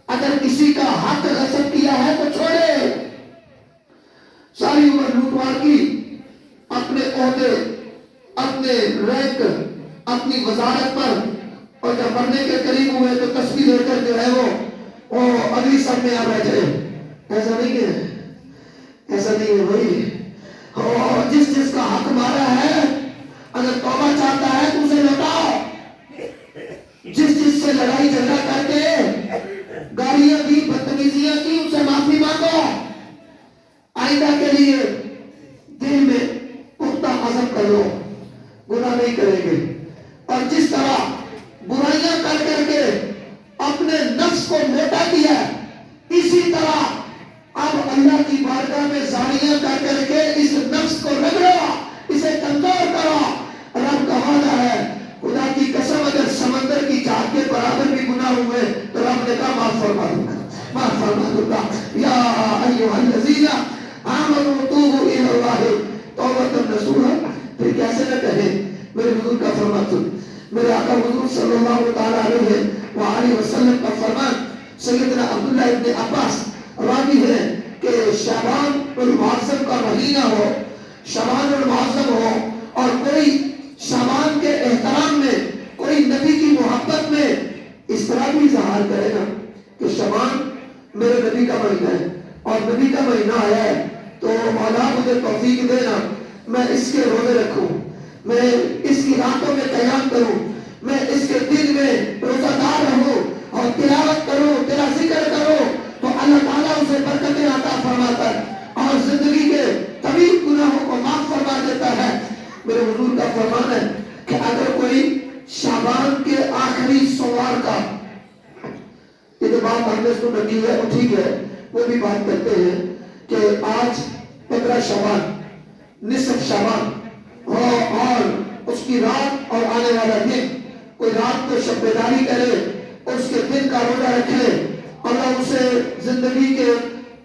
اگر کسی کا حق غصب کیا ہے تو چھوڑے. ساری عمر لوٹمار کی، اپنے عہدے، اپنے رینک، اپنی وزارت پر، اور جب مرنے کے قریب ہوئے تو تسبیح لے کر جو ہے وہ اگلی سب میں آ بیٹھے. ایسا نہیں ہے، ایسا نہیں ہے بھائی. اور جس کا حق مارا ہے اگر توبہ چاہتا ہے تو اسے لوٹاؤ. جس سے لڑائی جھگڑا کر کے گالیاں دی، بدتمیزیاں کی، ان سے معافی مانگو. آئندہ کے لیے دل میں پختہ عزم کر لو، گناہ نہیں کریں گے. اور جس طرح برائیاں کر کر کے اپنے نفس کو موٹا کیا، اسی طرح اب اللہ کی بارگاہ میں زاریاں کر کر کے اس نفس کو رگڑو، اسے کمزور کرو. رب کا وعدہ ہے، خدا کی قسم اگر سمندر کی چاہت کے برابر بھی گناہ ہوئے تو رب نے کہا معاف فرما دوں گا، معاف فرما دوں گا. یا ایھا الذین آمنوا توبوا الی اللہ توبۃ نصوحا. پھر کیسے نہ کہے میرے حضور کا فرمان سن. میرے آقا حضور صلی اللہ تعالی علیہ وآلہ وسلم کا فرمان. سیدنا عبداللہ ابن عباس راوی ہے کہ شعبان المعظم کا مہینہ ہو، شعبان المعظم ہو، اور کوئی شعبان کے احترام میں، کوئی نبی کی محبت میں اس طرح بھی اظہار کرے گا کہ شعبان میرے نبی کا مہینہ ہے اور نبی کا مہینہ آیا ہے تو مولا مجھے توفیق دینا میں اس کے روزے رکھوں، میں اس کی راتوں میں قیام کروں، میں اس کے دن میں روزہ دار رہوں اور تلاوت کروں، تیرا ذکر کروں. تو اللہ تعالیٰ اسے برکتیں عطا فرماتا ہے اور زندگی کے طویل گناہوں کو معاف فرما دیتا ہے. میرے حضور کا فرمان ہے کہ اگر کوئی شعبان کے آخری سوار کا، یہ جو بات ہم نے سن رکھی ہے وہ ٹھیک ہے، وہ بھی بات کرتے ہیں کہ آج 15 شعبان، نصف شعبان اور اس کی رات اور آنے والا دن، کوئی رات کو شب بیداری کرے اور اس کے دن کا روزہ رکھے، اللہ اسے زندگی کے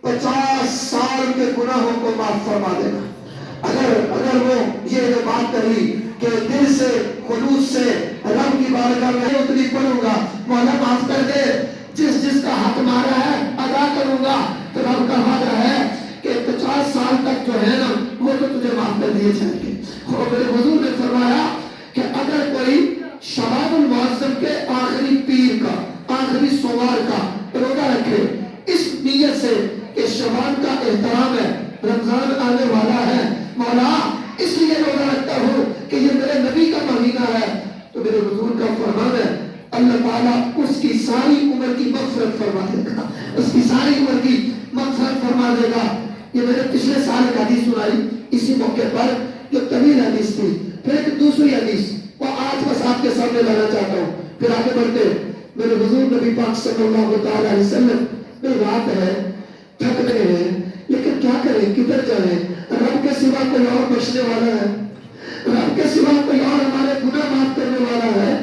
50 سال کے گناہوں کو معاف فرما دے گا. اگر وہ یہ جو بات کری کہ دل سے خلوص سے رب کی بارگاہ میں اتنی پڑھوں گا، مولا معاف کر دے، جس کا حق مارا ہے ادا کروں گا، تو رب کا وعدہ ہے کہ 50 سال تک جو ہے نا وہ تو تجھے معاف کر دیے جائیں گے. اور میرے حضور نے فرمایا کہ اگر کوئی شعبان المعظم کے آخری پیر کا، آخری سوار کا روزہ رکھے اس نیت سے کہ شعبان کا احترام ہے، رمضان آنے والا ہے، مولا اس لیے روزہ رکھتا ہوں کہ یہ میرے نبی کا مہینہ ہے، تو میرے حضور کا فرمان ہے اللہ تعالیٰ اس کی ساری عمر کی مغفرت فرما دے گا، اس کی ساری عمر کی مغفرت فرما دے گا. یہ میں نے پچھلے سال ایک حدیث سنائی اسی موقع پر جو طویل حدیث تھی. پھر ایک دوسری حدیث وہ آج بس آپ کے سامنے لانا چاہتا ہوں. پھر آگے بڑھتے میرے حضور نبی پاک صلی اللہ تعالی علیہ وسلم میں رات ہے، تھک رہے ہیں، لیکن کیا کریں، کدھر جائیں؟ رب کے سوا کوئی اور بچنے والا ہے؟ رب کے سوا کوئی اور ہمارے گناہ معاف کرنے والا ہے؟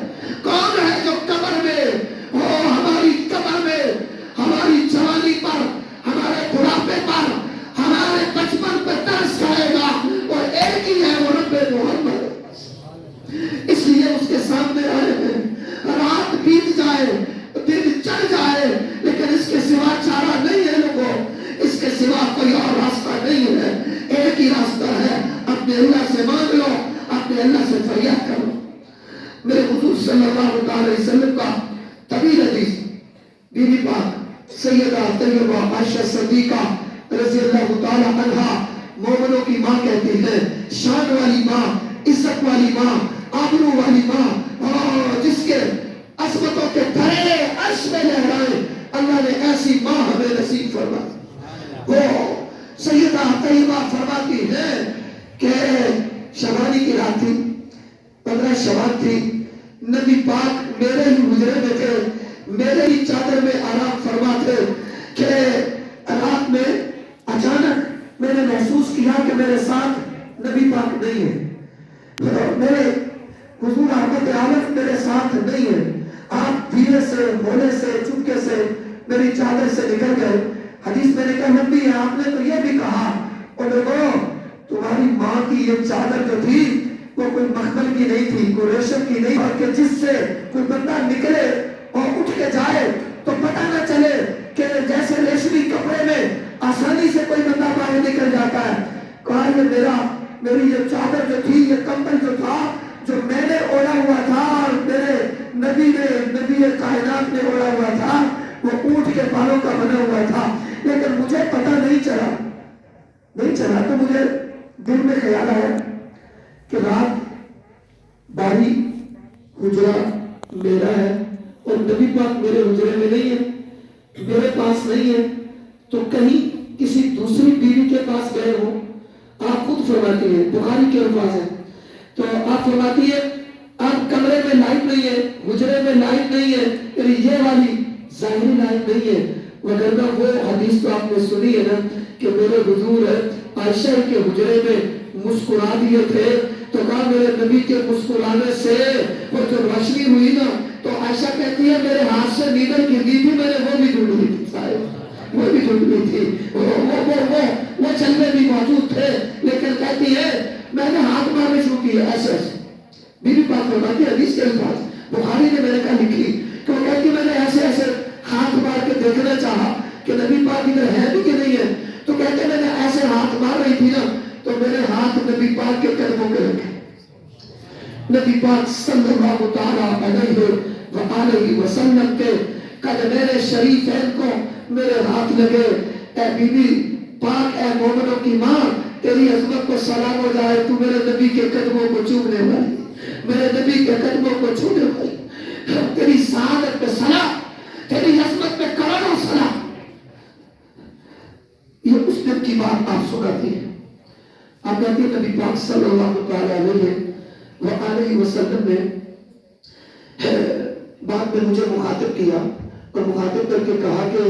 کون ہے جو قبر میں، ہماری قبر میں، ہماری جوانی پر، ہمارے بڑھاپے پر، ہمارے بچپن پر ترس کھائے گا؟ اور ایک ہی ہے، وہ رب محمد. اس لیے اس کے سامنے آئے ہیں. رات بیت جائے، دن چڑھ جائے، لیکن اس کے سوا چارہ نہیں ہے لوگوں، اس کے سوا کوئی اور راستہ نہیں ہے. ایک ہی راستہ ہے، اپنے اللہ سے مانگ لو، اپنے اللہ سے فریاد کرو. میرے حضور صلی اللہ علیہ وسلم کا طویل حدیث، بی بی پاک سیدہ طیبہ عائشہ صدیقہ رضی اللہ تعالی عنہا مومنوں کی ماں کہتی ہے، شان والی ماں، عزت والی ماں، آبرو والی ماں، اور جس کے عظمتوں کے دھرے عرش میں لہرائے. اللہ نے ایسی ماں ہمیں نصیب فرمائی. وہ سیدہ طیبہ فرماتی ہے کہ شبانی کی رات تھی، 15 شعبان تھی، نبی پاک میرے ہی حجرے میں تھے، میرے ہی چادر میں آرام فرما تھے کہ رات میں اچانک میں نے محسوس کیا کہ میرے ساتھ نبی پاک نہیں ہے، میرے حضور احمد عالم میرے ساتھ نہیں ہے. آپ دھیرے سے، بولے سے، چپکے سے میری چادر سے نکل گئے. حدیث میں نے کہا نبی ہے، آپ نے تو یہ بھی کہا اور لوگوں تمہاری ماں کی یہ چادر جو تھی وہ کوئی مخمل کی نہیں تھی، کوئی ریشم کی نہیں، اور کہ جس سے کوئی بندہ نکلے اور اٹھ کے جائے تو پتہ نہ چلے میری یہ چادر جو تھی، یہ کمبل جو تھا، جو میں نے اوڑھا ہوا تھا اور میرے نبی کائنات نے اوڑھا ہوا تھا، وہ اونٹ کے بالوں کا بنا ہوا تھا، لیکن مجھے پتہ نہیں چلا تو مجھے دل میں خیال آیا کہ رات باری حجرہ میرا ہے اور نبی پاک میرے حجرے میں نہیں ہے، میرے پاس نہیں ہے، تو کہیں کسی دوسری بیوی کے پاس گئے ہو۔ آپ خود فرماتی ہیں، بخاری کے الفاظ ہیں، تو آپ فرماتی ہے آپ کمرے میں لائٹ نہیں ہے، حجرے میں لائٹ نہیں ہے، یعنی یہ والی ظاہری لائٹ نہیں ہے، وگرنہ وہ حدیث تو آپ نے سنی ہے نا کہ میرے حضور عائشہ کے حجرے میں مسکرا دیے تھے، تو کہا میرے نبی کے مسکرانے سے وہ جو روشنی ہوئی نا، تو عائشہ کہتی ہے میرے ہاتھ سے نیڈل گری تھی، میں نے وہ بھی ڈھونڈ لی تھی، وہ بھی ڈھونڈ لی تھی، وہ چلنے بھی موجود تھے، لیکن کہتی ہے میں نے ہاتھ مارنے شروع کیے ایسے ایسے۔ بی بی پاک فرماتی ہے حدیث کے الفاظ، بخاری نے میں نے کہا لکھی، کہ وہ کہتی میں نے ایسے ایسے ہاتھ مار کے دیکھنا چاہا کہ نبی پاک ادھر ہے بھی کہ نہیں ہے، تو کہتے میں نے ایسے ہاتھ مار رہی تھی نا، تو میرے ہاتھ نبی پاک کے قدموں پہ رکھے، نبی پاک صلی اللہ تعالیٰ علیہ وسلم کے قدمین شریفین کو میرے ہاتھ لگے۔ اے بی بی پاک، اے مومنوں کی ماں، تیری عظمت کو سلام ہو جائے، تو میرے نبی کے قدموں کو چومنے والی، میرے نبی کے قدموں کو چھونے والی، تیری سعادت پہ سلام، تیری عظمت پہ کروڑوں سلام۔ یہ اس دن کی بات آپ سناتی ہیں۔ آپ کہتے ہیں نبی پاک صلی اللہ تعالیٰ علیہ وسلم نے بعد میں مجھے مخاطب کیا اور مخاطب کر کے کہا کہ